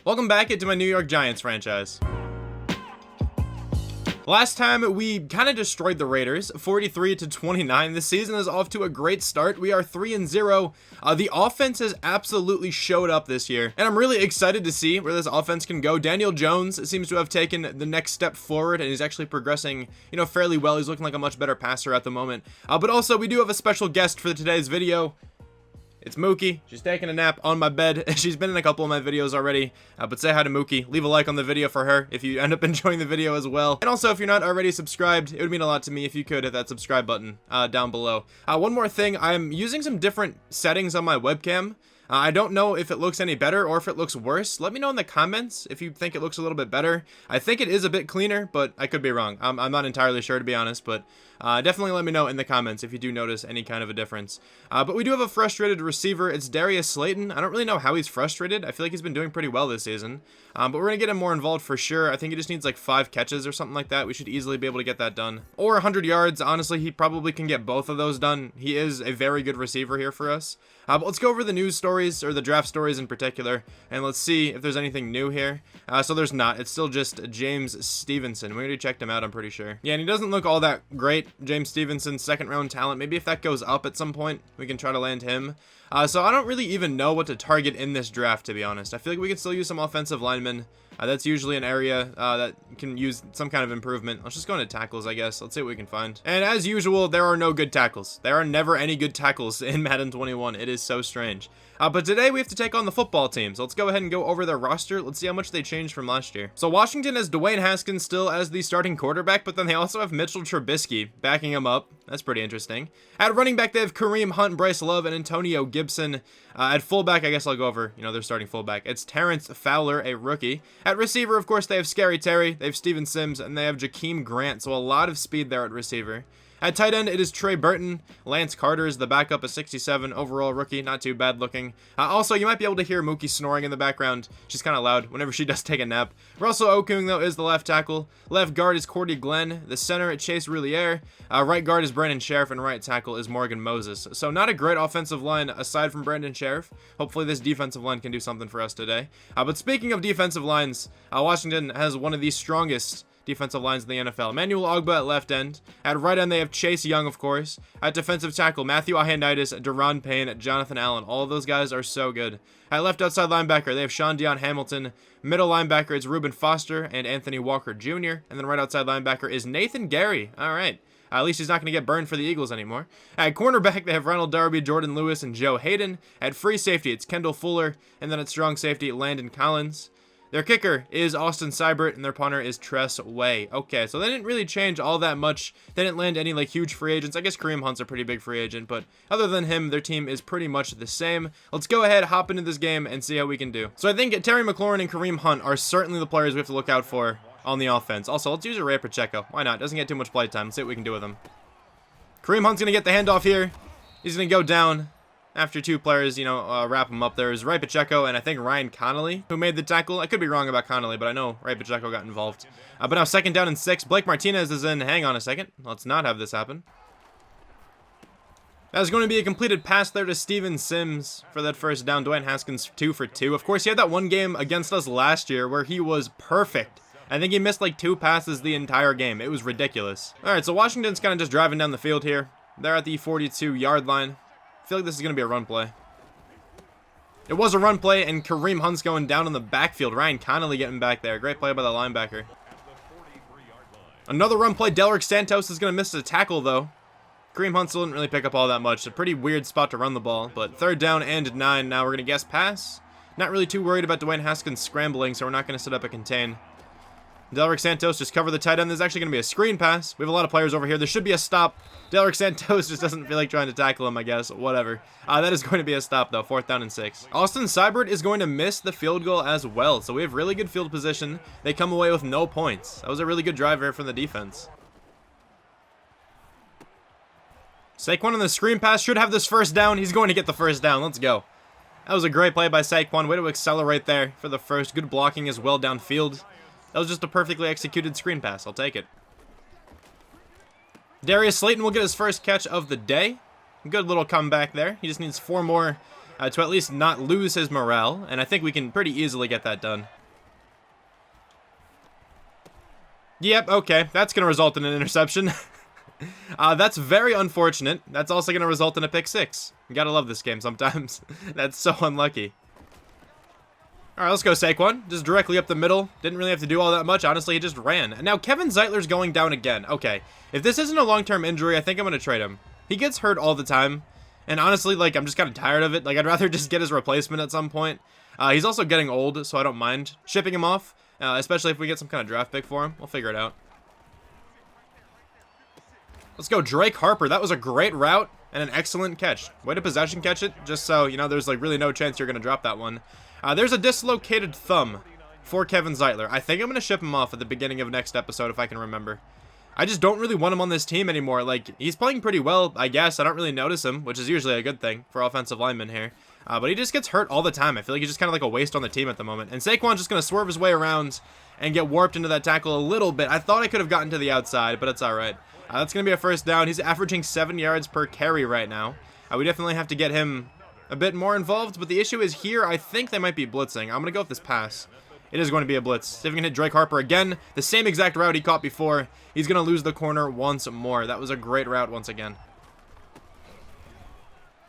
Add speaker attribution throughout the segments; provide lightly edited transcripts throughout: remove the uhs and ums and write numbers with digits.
Speaker 1: Welcome back into my New York Giants franchise. Last time we kind of destroyed the Raiders, 43-29. This season is off to a great start. We are 3-0. The offense has absolutely showed up this year, and I'm really excited to see where this offense can go. Daniel Jones seems to have taken the next step forward, and he's actually progressing, fairly well. He's looking like a much better passer at the moment. But also, we do have a special guest for today's video. It's Mookie. She's taking a nap on my bed. She's been in a couple of my videos already, but say hi to Mookie. Leave a like on the video for her if you end up enjoying the video as well. And also, if you're not already subscribed, it would mean a lot to me if you could hit that subscribe button down below. One more thing, I'm using some different settings on my webcam. I don't know if it looks any better or if it looks worse. Let me know in the comments if you think it looks a little bit better. I think it is a bit cleaner, but I could be wrong. I'm not entirely sure, to be honest, but definitely let me know in the comments if you do notice any kind of a difference. But we do have a frustrated receiver. It's Darius Slayton. I don't really know how he's frustrated. I feel like he's been doing pretty well this season. But we're going to get him more involved for sure. I think he just needs like 5 catches or something like that. We should easily be able to get that done. Or 100 yards. Honestly, he probably can get both of those done. He is a very good receiver here for us. But let's go over the news stories, or the draft stories in particular, and let's see if there's anything new here. So there's not. It's still just James Stevenson. We already checked him out, I'm pretty sure. Yeah, and he doesn't look all that great. James Stevenson, second round talent. Maybe if that goes up at some point, we can try to land him. So I don't really even know what to target in this draft, to be honest. I feel like we can still use some offensive linemen. That's usually an area that can use some kind of improvement. Let's just go into tackles, I guess. Let's see what we can find. And as usual, there are no good tackles. There are never any good tackles in Madden 21. It is so strange. But today we have to take on the football team. So let's go ahead and go over their roster. Let's see how much they changed from last year. So Washington has Dwayne Haskins still as the starting quarterback, but then they also have Mitchell Trubisky backing him up. That's pretty interesting. At running back, they have Kareem Hunt, Bryce Love, and Antonio Gibson. At fullback, I guess I'll go over, their starting fullback. It's Terrence Fowler, a rookie. At receiver, of course, they have Scary Terry, they have Steven Sims, and they have Jakeem Grant. So a lot of speed there at receiver. At tight end, it is Trey Burton. Lance Carter is the backup, a 67 overall rookie. Not too bad looking. Also, you might be able to hear Mookie snoring in the background. She's kind of loud whenever she does take a nap. Russell Okung, though, is the left tackle. Left guard is Cordy Glenn. The center at Chase Roulier. Right guard is Brandon Sheriff, and right tackle is Morgan Moses. So not a great offensive line aside from Brandon Sheriff. Hopefully this defensive line can do something for us today. But speaking of defensive lines, Washington has one of the strongest defensive lines in the NFL. Emmanuel Ogbah at left end. At right end, they have Chase Young, of course. At defensive tackle, Matthew Ioannidis, Deron Payne, Jonathan Allen. All of those guys are so good. At left outside linebacker, they have Sean Dion Hamilton. Middle linebacker, it's Reuben Foster and Anthony Walker Jr. And then right outside linebacker is Nathan Gary. All right. At least he's not going to get burned for the Eagles anymore. At cornerback, they have Ronald Darby, Jordan Lewis, and Joe Hayden. At free safety, it's Kendall Fuller. And then at strong safety, Landon Collins. Their kicker is Austin Seibert, and their punter is Tress Way. Okay, so they didn't really change all that much. They didn't land any huge free agents. I guess Kareem Hunt's a pretty big free agent, but other than him, their team is pretty much the same. Let's go ahead, hop into this game, and see how we can do. So I think Terry McLaurin and Kareem Hunt are certainly the players we have to look out for on the offense. Also, let's use a Ray Pacheco. Why not? Doesn't get too much play time. Let's see what we can do with him. Kareem Hunt's going to get the handoff here. He's going to go down. After 2 players, wrap him up. There's Ray Pacheco and I think Ryan Connolly who made the tackle. I could be wrong about Connolly, but I know Ray Pacheco got involved. But now 2nd down and 6. Blake Martinez is in. Hang on a second. Let's not have this happen. That was going to be a completed pass there to Steven Sims for that first down. Dwayne Haskins 2 for 2. Of course, he had that one game against us last year where he was perfect. I think he missed 2 passes the entire game. It was ridiculous. All right, so Washington's kind of just driving down the field here. They're at the 42-yard line. I feel like this is going to be a run play. It was a run play, and Kareem Hunt's going down in the backfield. Ryan Connolly getting back there. Great play by the linebacker. Another run play. Delrick Santos is going to miss a tackle, though. Kareem Hunt still didn't really pick up all that much. A pretty weird spot to run the ball, but 3rd down and 9. Now we're going to guess pass. Not really too worried about Dwayne Haskins scrambling, so we're not going to set up a contain. Delrick Santos just covered the tight end. There's actually going to be a screen pass. We have a lot of players over here. There should be a stop. Delrick Santos just doesn't feel like trying to tackle him, I guess. Whatever. That is going to be a stop, though. 4th down and 6. Austin Seibert is going to miss the field goal as well. So we have really good field position. They come away with no points. That was a really good drive there from the defense. Saquon on the screen pass should have this first down. He's going to get the first down. Let's go. That was a great play by Saquon. Way to accelerate there for the first. Good blocking as well downfield. That was just a perfectly executed screen pass. I'll take it. Darius Slayton will get his first catch of the day. Good little comeback there. He just needs 4 more to at least not lose his morale, and I think we can pretty easily get that done. Yep, okay, that's going to result in an interception. That's very unfortunate. That's also going to result in a pick 6. You gotta love this game sometimes. That's so unlucky. Alright, let's go Saquon. Just directly up the middle. Didn't really have to do all that much. Honestly, he just ran. And now Kevin Zeitler's going down again. Okay, if this isn't a long-term injury, I think I'm going to trade him. He gets hurt all the time. And honestly, like, I'm just kind of tired of it. Like, I'd rather just get his replacement at some point. He's also getting old, so I don't mind shipping him off. Especially if we get some kind of draft pick for him. We'll figure it out. Let's go Drake Harper. That was a great route and an excellent catch. Way to possession catch it, just so, you know, there's like really no chance you're going to drop that one. There's a dislocated thumb for Kevin Zeitler. I think I'm going to ship him off at the beginning of next episode if I can remember. I just don't really want him on this team anymore. Like, he's playing pretty well, I guess. I don't really notice him, which is usually a good thing for offensive linemen here. But he just gets hurt all the time. I feel like he's just kind of like a waste on the team at the moment. And Saquon's just going to swerve his way around and get warped into that tackle a little bit. I thought I could have gotten to the outside, but it's all right. That's going to be a first down. He's averaging 7 yards per carry right now. We definitely have to get him a bit more involved, but the issue is here, I think they might be blitzing. I'm going to go with this pass. It is going to be a blitz. See if we can hit Drake Harper again. The same exact route he caught before. He's going to lose the corner once more. That was a great route once again.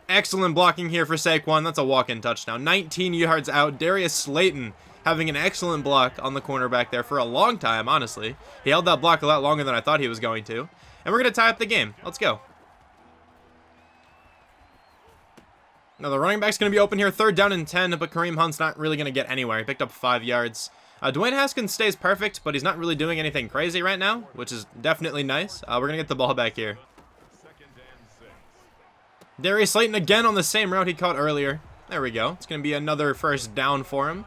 Speaker 1: Excellent blocking here for Saquon. That's a walk-in touchdown. 19 yards out. Darius Slayton having an excellent block on the cornerback there for a long time, honestly. He held that block a lot longer than I thought he was going to. And we're going to tie up the game. Let's go. Now, the running back's going to be open here. 3rd down and 10, but Kareem Hunt's not really going to get anywhere. He picked up 5 yards. Dwayne Haskins stays perfect, but he's not really doing anything crazy right now, which is definitely nice. We're going to get the ball back here. Darius Slayton again on the same route he caught earlier. There we go. It's going to be another first down for him.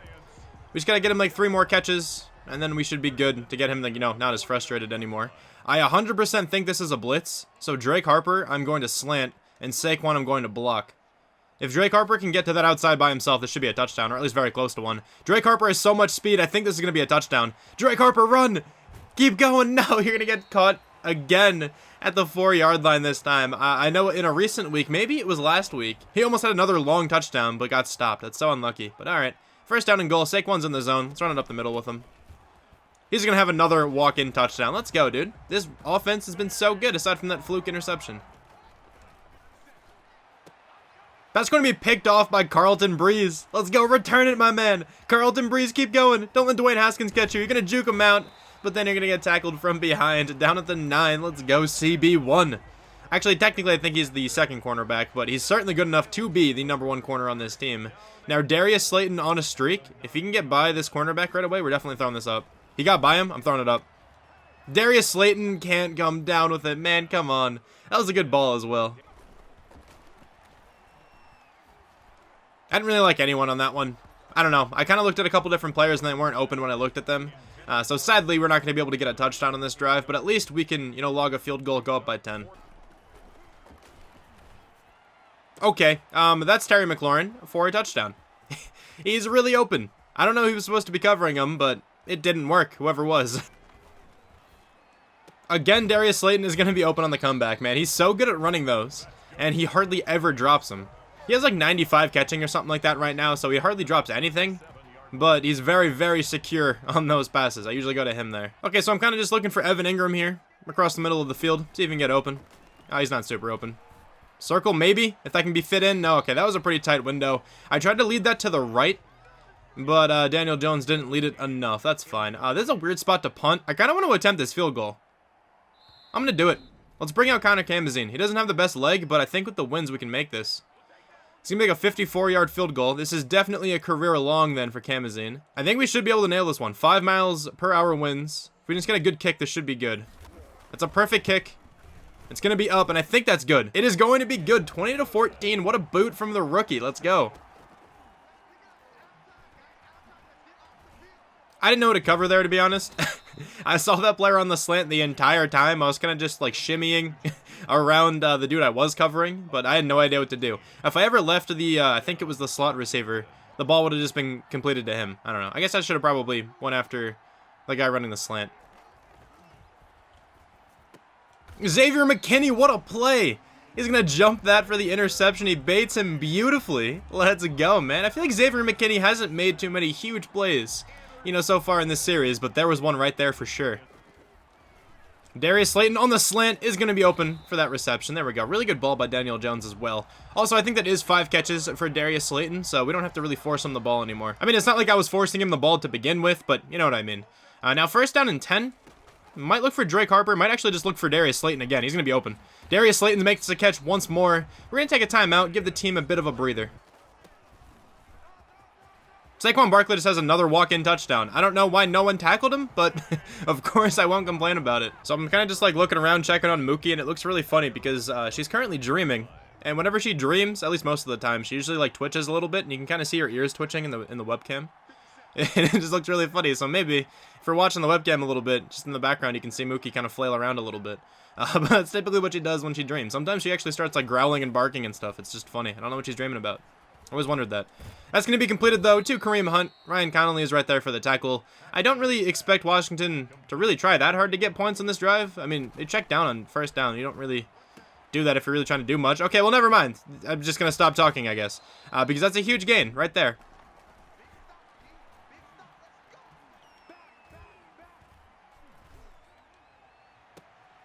Speaker 1: We just got to get him like 3 more catches, and then we should be good to get him, like, you know, not as frustrated anymore. I 100% think this is a blitz. So Drake Harper, I'm going to slant, and Saquon, I'm going to block. If Drake Harper can get to that outside by himself, this should be a touchdown, or at least very close to one. Drake Harper has so much speed, I think this is going to be a touchdown. Drake Harper, run! Keep going! No, you're going to get caught again at the 4-yard line this time. I know in a recent week, maybe it was last week, he almost had another long touchdown, but got stopped. That's so unlucky. But all right, first down and goal. Saquon's in the zone. Let's run it up the middle with him. He's going to have another walk-in touchdown. Let's go, dude. This offense has been so good aside from that fluke interception. That's going to be picked off by Carlton Breeze. Let's go. Return it, my man. Carlton Breeze, keep going. Don't let Dwayne Haskins catch you. You're going to juke him out, but then you're going to get tackled from behind. Down at the 9. Let's go, CB1. Actually, technically, I think he's the second cornerback, but he's certainly good enough to be the #1 corner on this team. Now, Darius Slayton on a streak. If he can get by this cornerback right away, we're definitely throwing this up. He got by him. I'm throwing it up. Darius Slayton can't come down with it. Man, come on. That was a good ball as well. I didn't really like anyone on that one. I don't know. I kind of looked at a couple different players and they weren't open when I looked at them. So sadly, we're not going to be able to get a touchdown on this drive, but at least we can, you know, log a field goal, go up by 10. Okay, that's Terry McLaurin for a touchdown. He's really open. I don't know who was supposed to be covering him, but it didn't work, whoever was. Again, Darius Slayton is going to be open on the comeback, man. He's so good at running those, and he hardly ever drops them. He has like 95 catching or something like that right now, so he hardly drops anything. But he's very, very secure on those passes. I usually go to him there. Okay, so I'm kind of just looking for Evan Ingram here across the middle of the field. See if he can get open. Oh, he's not super open. Circle, maybe, if that can be fit in. No, okay, that was a pretty tight window. I tried to lead that to the right, but Daniel Jones didn't lead it enough. That's fine. This is a weird spot to punt. I kind of want to attempt this field goal. I'm going to do it. Let's bring out Connor Kamazine. He doesn't have the best leg, but I think with the wins we can make this. It's going to make a 54-yard field goal. This is definitely a career long then for Kamazine. I think we should be able to nail this one. 5 miles per hour wins. If we just get a good kick, this should be good. That's a perfect kick. It's going to be up, and I think that's good. It is going to be good. 20-14. What a boot from the rookie. Let's go. I didn't know what to cover there, to be honest. I saw that player on the slant the entire time. I was kind of just like shimmying around the dude I was covering, but I had no idea what to do. If I ever left the, I think it was the slot receiver, the ball would have just been completed to him. I don't know. I guess I should have probably went after the guy running the slant. Xavier McKinney, what a play. He's going to jump that for the interception. He baits him beautifully. Let's go, man. I feel like Xavier McKinney hasn't made too many huge plays, you know, so far in this series, but there was one right there for sure. Darius Slayton on the slant is going to be open for that reception. There we go. Really good ball by Daniel Jones as well. Also, I think that is 5 catches for Darius Slayton, so we don't have to really force him the ball anymore. I mean, it's not like I was forcing him the ball to begin with, but you know what I mean. Now, first down and 10. Might look for Drake Harper. Might actually just look for Darius Slayton again. He's going to be open. Darius Slayton makes the catch once more. We're going to take a timeout, give the team a bit of a breather. Saquon Barkley just has another walk-in touchdown. I don't know why no one tackled him, but of course I won't complain about it. So I'm kind of just like looking around, checking on Mookie, and it looks really funny because she's currently dreaming. And whenever she dreams, at least most of the time, she usually like twitches a little bit, and you can kind of see her ears twitching in the webcam. And it just looks really funny. So maybe if you're watching the webcam a little bit, just in the background, you can see Mookie kind of flail around a little bit. But that's typically what she does when she dreams. Sometimes she actually starts like growling and barking and stuff. It's just funny. I don't know what she's dreaming about. I always wondered that. That's going to be completed, though, to Kareem Hunt. Ryan Connolly is right there for the tackle. I don't really expect Washington to really try that hard to get points on this drive. I mean, they checked down on first down. You don't really do that if you're really trying to do much. Okay, well, never mind. I'm just going to stop talking, I guess, because that's a huge gain right there.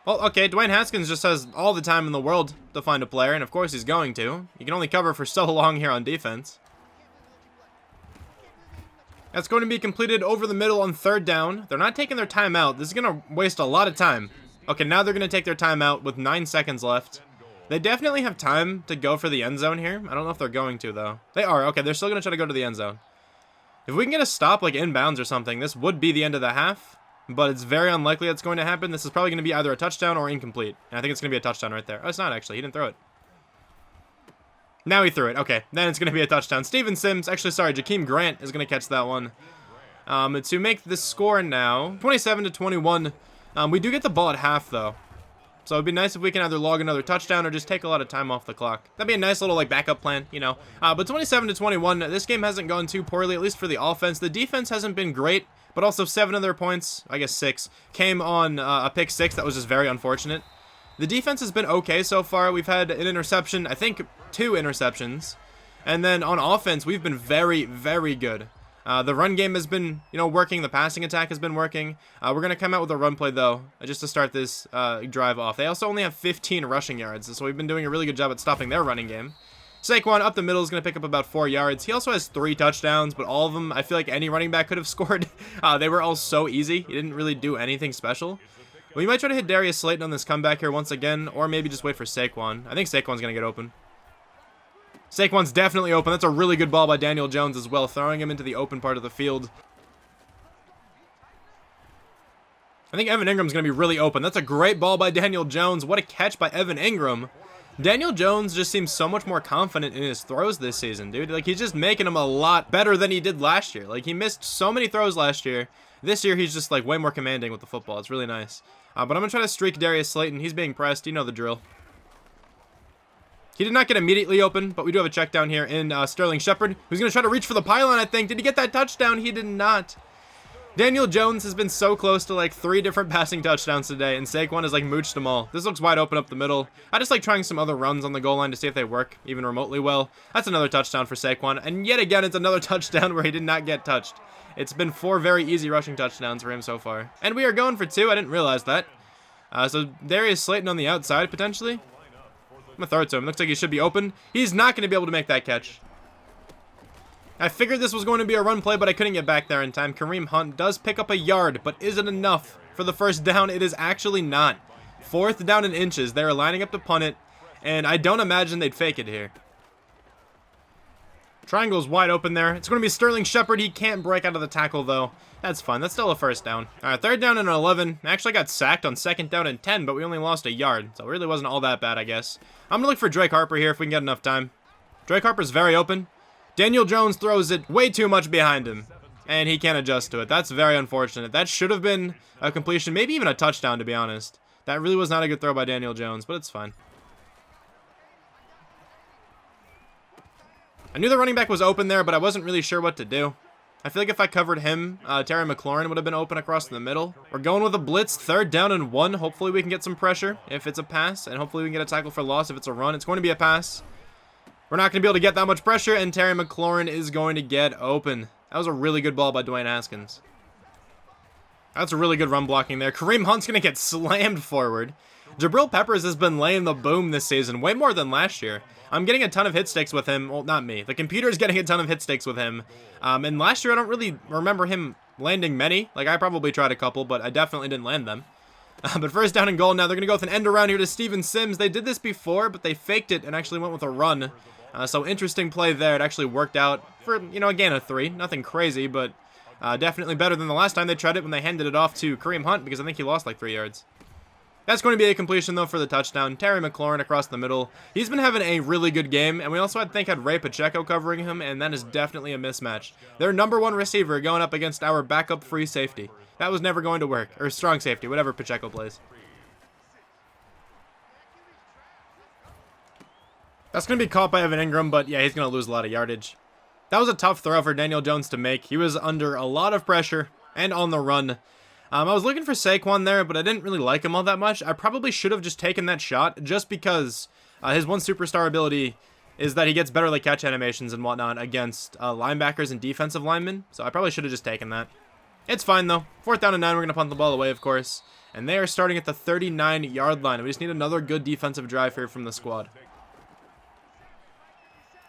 Speaker 1: Well, okay, Dwayne Haskins just has all the time in the world to find a player, and of course he's going to. You can only cover for so long here on defense. That's going to be completed over the middle on third down. They're not taking their timeout. This is going to waste a lot of time. Okay, now they're going to take their timeout with 9 seconds left. They definitely have time to go for the end zone here. I don't know if they're going to, though. They are. Okay, they're still going to try to go to the end zone. If we can get a stop, like inbounds or something, this would be the end of the half. But it's very unlikely that's going to happen. This is probably going to be either a touchdown or incomplete. And I think it's going to be a touchdown right there. Oh, it's not actually. He didn't throw it. Now he threw it. Okay, then it's going to be a touchdown. Steven Sims, actually, sorry, Jakeem Grant is going to catch that one. To make the score now, 27-21. We do get the ball at half, though. So it'd be nice if we can either log another touchdown or just take a lot of time off the clock. That'd be a nice little like backup plan, you know. But 27-21, this game hasn't gone too poorly, at least for the offense. The defense hasn't been great, but also 7 of their points, I guess 6, came on a pick 6 that was just very unfortunate. The defense has been okay so far. We've had an interception, I think 2 interceptions. And then on offense, we've been very, very good. The run game has been, you know, working. The passing attack has been working. We're going to come out with a run play, though, just to start this drive off. They also only have 15 rushing yards, so we've been doing a really good job at stopping their running game. Saquon up the middle is going to pick up about 4 yards. He also has 3 touchdowns, but all of them, I feel like any running back could have scored. They were all so easy. He didn't really do anything special. We might try to hit Darius Slayton on this comeback here once again, or maybe just wait for Saquon. I think Saquon's going to get open. Saquon's definitely open. That's a really good ball by Daniel Jones as well, throwing him into the open part of the field. I think Evan Ingram's going to be really open. That's a great ball by Daniel Jones. What a catch by Evan Ingram. Daniel Jones just seems so much more confident in his throws this season, dude. Like, he's just making them a lot better than he did last year. Like, he missed so many throws last year. This year, he's just, like, way more commanding with the football. It's really nice. But I'm going to try to streak Darius Slayton. He's being pressed. You know the drill. He did not get immediately open, but we do have a check down here in Sterling Shepard, who's going to try to reach for the pylon, I think. Did he get that touchdown? He did not. Daniel Jones has been so close to like 3 different passing touchdowns today, and Saquon has like mooched them all. This looks wide open up the middle. I just like trying some other runs on the goal line to see if they work, even remotely well. That's another touchdown for Saquon, and yet again, it's another touchdown where he did not get touched. It's been 4 very easy rushing touchdowns for him so far. And we are going for 2. I didn't realize that. So Darius Slayton on the outside, potentially. I'm going to throw it to him. Looks like he should be open. He's not going to be able to make that catch. I figured this was going to be a run play, but I couldn't get back there in time. Kareem Hunt does pick up a yard, but is it enough for the first down? It is actually not. 4th down in inches. They're lining up to punt it, and I don't imagine they'd fake it here. Triangle's wide open there. It's going to be Sterling Shepard. He can't break out of the tackle, though. That's fine. That's still a first down. All right, 3rd down and 11. I actually got sacked on 2nd down and 10, but we only lost a yard, so it really wasn't all that bad, I guess. I'm going to look for Drake Harper here if we can get enough time. Drake Harper's very open. Daniel Jones throws it way too much behind him, and he can't adjust to it. That's very unfortunate. That should have been a completion, maybe even a touchdown, to be honest. That really was not a good throw by Daniel Jones, but it's fine. I knew the running back was open there, but I wasn't really sure what to do. I feel like if I covered him, Terry McLaurin would have been open across the middle. We're going with a blitz, 3rd down and 1. Hopefully we can get some pressure if it's a pass, and hopefully we can get a tackle for loss if it's a run. It's going to be a pass. We're not going to be able to get that much pressure, and Terry McLaurin is going to get open. That was a really good ball by Dwayne Haskins. That's a really good run blocking there. Kareem Hunt's going to get slammed forward. Jabril Peppers has been laying the boom this season, way more than last year. I'm getting a ton of hit sticks with him. Well, not me. The computer's getting a ton of hit sticks with him. And last year, I don't really remember him landing many. Like, I probably tried a couple, but I definitely didn't land them. But 1st down and goal. Now they're going to go with an end around here to Steven Sims. They did this before, but they faked it and actually went with a run. So interesting play there. It actually worked out for, a gain of 3. Nothing crazy, but definitely better than the last time they tried it when they handed it off to Kareem Hunt, because I think he lost like 3 yards. That's going to be a completion, though, for the touchdown. Terry McLaurin across the middle. He's been having a really good game, and we also, I think, had Ray Pacheco covering him, and that is definitely a mismatch. Their #1 receiver going up against our backup free safety. That was never going to work. Or strong safety, whatever Pacheco plays. That's going to be caught by Evan Ingram, but yeah, he's going to lose a lot of yardage. That was a tough throw for Daniel Jones to make. He was under a lot of pressure and on the run. I was looking for Saquon there, but I didn't really like him all that much. I probably should have just taken that shot, just because his one superstar ability is that he gets better like catch animations and whatnot against linebackers and defensive linemen. So I probably should have just taken that. It's fine, though. 4th down and 9, we're going to punt the ball away, of course. And they are starting at the 39-yard line. We just need another good defensive drive here from the squad.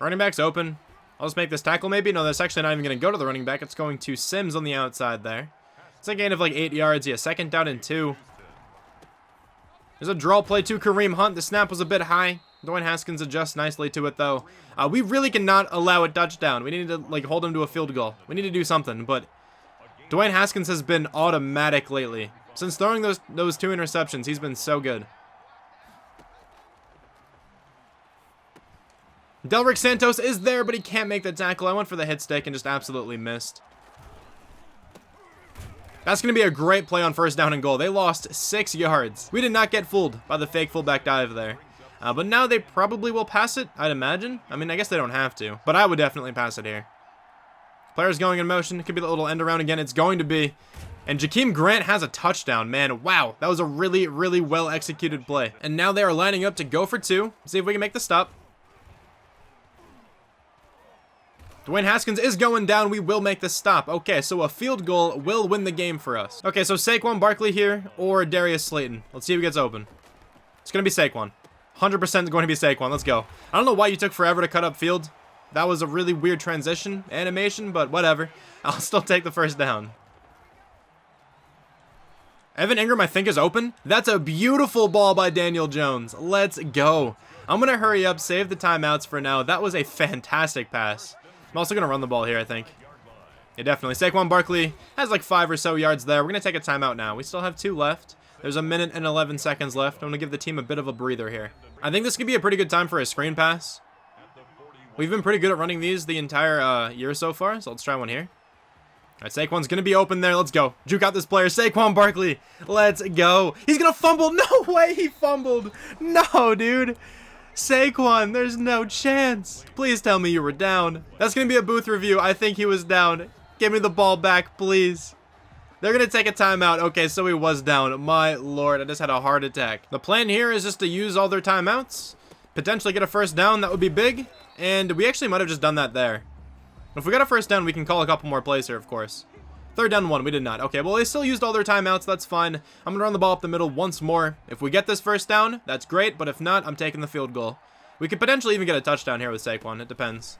Speaker 1: Running back's open. I'll just make this tackle maybe. No, that's actually not even going to go to the running back. It's going to Sims on the outside there. It's a gain of like 8 yards. Yeah, 2nd down and 2. There's a draw play to Kareem Hunt. The snap was a bit high. Dwayne Haskins adjusts nicely to it, though. We really cannot allow a touchdown. We need to like hold him to a field goal. We need to do something, but Dwayne Haskins has been automatic lately. Since throwing those 2 interceptions, he's been so good. Delrick Santos is there, but he can't make the tackle. I went for the hit stick and just absolutely missed. That's going to be a great play on 1st down and goal. They lost 6 yards. We did not get fooled by the fake fullback dive there. But now they probably will pass it, I'd imagine. I mean, I guess they don't have to, but I would definitely pass it here. Player's going in motion. It could be the little end around again. It's going to be. And Jakeem Grant has a touchdown, man. Wow, that was a really, really well executed play. And now they are lining up to go for 2. See if we can make the stop. Dwayne Haskins is going down. We will make the stop. Okay, so a field goal will win the game for us. Okay, so Saquon Barkley here or Darius Slayton. Let's see who gets open. It's going to be Saquon. 100% going to be Saquon. Let's go. I don't know why you took forever to cut up field. That was a really weird transition animation, but whatever. I'll still take the 1st down. Evan Ingram, I think, is open. That's a beautiful ball by Daniel Jones. Let's go. I'm going to hurry up, save the timeouts for now. That was a fantastic pass. I'm also going to run the ball here, I think. Yeah, definitely. Saquon Barkley has like 5 or so yards there. We're going to take a timeout now. We still have 2 left. There's 1 minute and 11 seconds left. I'm going to give the team a bit of a breather here. I think this could be a pretty good time for a screen pass. We've been pretty good at running these the entire year so far, so let's try one here. All right, Saquon's going to be open there. Let's go. Juke out this player. Saquon Barkley. Let's go. He's going to fumble. No way he fumbled. No, dude. Saquon, there's no chance. Please tell me you were down. That's going to be a booth review. I think he was down. Give me the ball back, please. They're going to take a timeout. Okay, so he was down. My lord, I just had a heart attack. The plan here is just to use all their timeouts, potentially get a 1st down. That would be big, and we actually might have just done that there. If we got a 1st down, we can call a couple more plays here, of course. 3rd down 1, we did not. Okay, well, they still used all their timeouts. That's fine. I'm going to run the ball up the middle once more. If we get this 1st down, that's great, but if not, I'm taking the field goal. We could potentially even get a touchdown here with Saquon. It depends.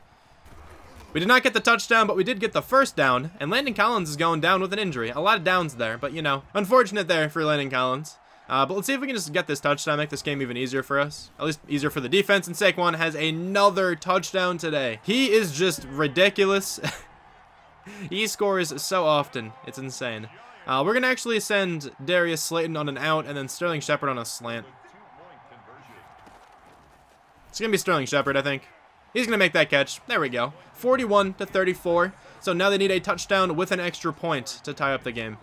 Speaker 1: We did not get the touchdown, but we did get the 1st down, and Landon Collins is going down with an injury. A lot of downs there, but, unfortunate there for Landon Collins. But let's see if we can just get this touchdown, make this game even easier for us. At least easier for the defense, and Saquon has another touchdown today. He is just ridiculous. He scores so often. It's insane. We're going to actually send Darius Slayton on an out and then Sterling Shepard on a slant. It's going to be Sterling Shepard, I think. He's going to make that catch. There we go. 41-34. So now they need a touchdown with an extra point to tie up the game.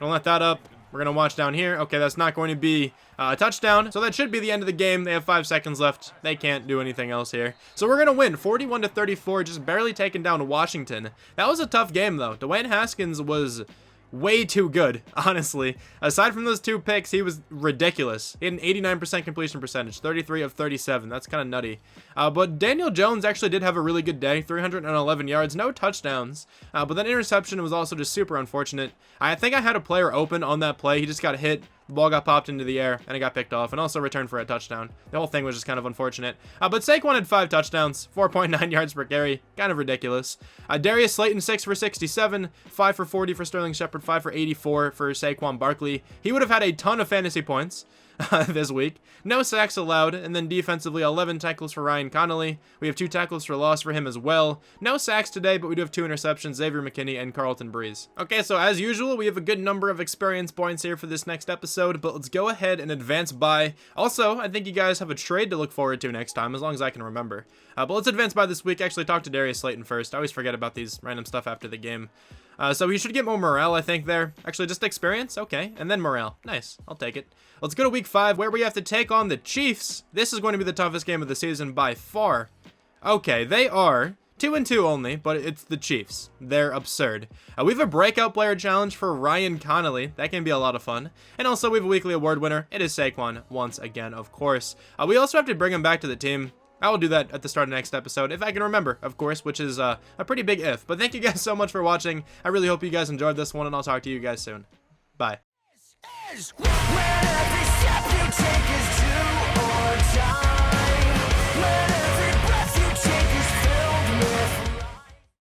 Speaker 1: Don't let that up. We're going to watch down here. Okay, that's not going to be a touchdown. So that should be the end of the game. They have 5 seconds left. They can't do anything else here. So we're going to win 41-34, just barely taking down Washington. That was a tough game, though. Dwayne Haskins was way too good, honestly. Aside from those 2 picks, he was ridiculous. He had an 89% completion percentage, 33 of 37. That's kind of nutty. But Daniel Jones actually did have a really good day, 311 yards, no touchdowns. But that interception was also just super unfortunate. I think I had a player open on that play. He just got hit. The ball got popped into the air, and it got picked off, and also returned for a touchdown. The whole thing was just kind of unfortunate. But Saquon had 5 touchdowns, 4.9 yards per carry. Kind of ridiculous. Darius Slayton, 6 for 67, 5 for 40 for Sterling Shepard, 5 for 84 for Saquon Barkley. He would have had a ton of fantasy points this week. No sacks allowed, and then defensively 11 tackles for Ryan Connolly. We have 2 tackles for loss for him as well. No sacks today, but we do have 2 interceptions, Xavier McKinney and Carlton Breeze. Okay, so as usual, we have a good number of experience points here for this next episode, but let's go ahead and advance by. Also, I think you guys have a trade to look forward to next time, as long as I can remember. But let's advance by this week. Actually, talk to Darius Slayton first. I always forget about these random stuff after the game. So he should get more morale, I think, there. Actually, just experience? Okay. And then morale. Nice. I'll take it. Let's go to week 5, where we have to take on the Chiefs. This is going to be the toughest game of the season by far. Okay, they are 2-2 only, but it's the Chiefs. They're absurd. We have a breakout player challenge for Ryan Connolly. That can be a lot of fun. And also, we have a weekly award winner. It is Saquon, once again, of course. We also have to bring him back to the team. I will do that at the start of next episode, if I can remember, of course, which is a pretty big if. But thank you guys so much for watching. I really hope you guys enjoyed this one, and I'll talk to you guys soon. Bye.